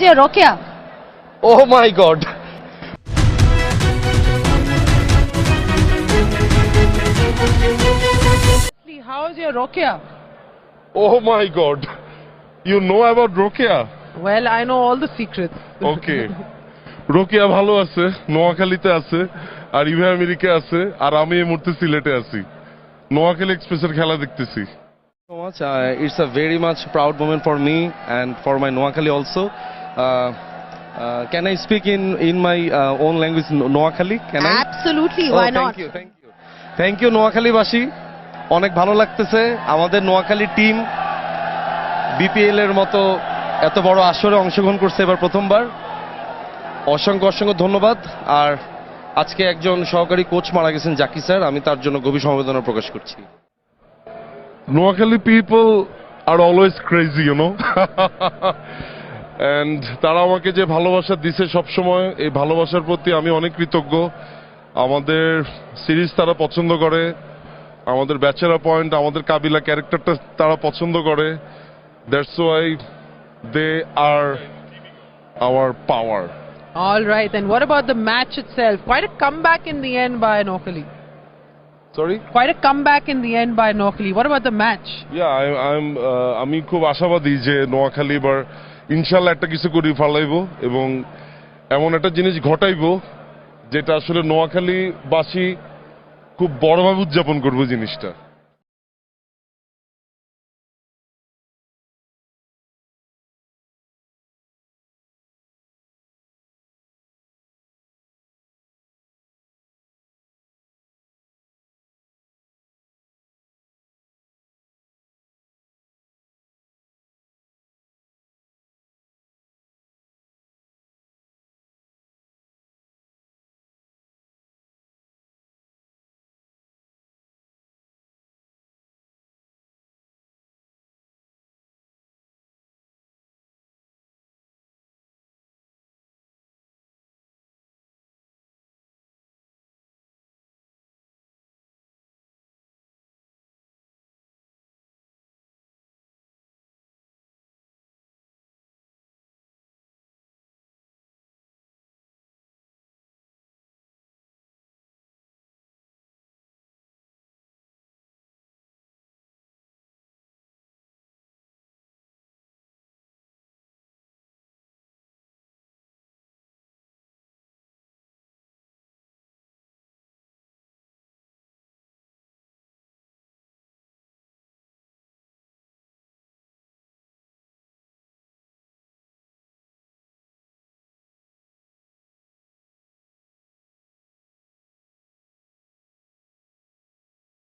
your Rokia? Oh my God. How's your Rokia? Oh my God. You know about Rokia? Well, I know all the secrets. Okay. Rokeya ভালো আছে, নোয়াখালীতে আছে, আর Eva America আছে, আর আমি এই মুহূর্তে সিলেটে আছি। নোয়াখালী এক্সপ্রেসের খেলা দেখতেছি। So much. It's a very much proud moment for me and for my Noakhali also. Can I speak in my own language, Noakhali? Can I? Absolutely, why not? Thank you, thank you. Thank you, নোয়াখালীবাসী। অনেক ভালো লাগতেছে আমাদের Noakhali team BPL এর মতো এত বড় আসরে অংশগ্রহণ করছে এবার প্রথমবার। অসংখ্য অসংখ্য ধন্যবাদ। আর আজকে একজন সহকারী কোচ মারা গেছেন, জাকি স্যার, আমি তার জন্য গভীর সমবেদনা প্রকাশ করছি। Noakhali people are always crazy, you know. And তারা আমাকে যে ভালোবাসা দিছে সবসময়, এই ভালোবাসার প্রতি আমি অনেক কৃতজ্ঞ। আমাদের সিরিজ তারা পছন্দ করে, আমাদের ব্যাচেরা পয়েন্ট, আমাদের কাবিলা ক্যারেক্টারটা তারা পছন্দ করে। That's why they are our power. All right, and what about the match itself? Quite a comeback in the end by Noakhali. Sorry? Quite a comeback in the end by Noakhali. What about the match? আমি খুব আশাবাদী যে নোয়াখালী এবার ইনশাল্লাহ একটা কিছু করে ফেলাইবো এবং এমন একটা জিনিস ঘটাইবো যেটা আসলে নোয়াখালীবাসী খুব বড়ভাবে উদযাপন করবো জিনিসটা।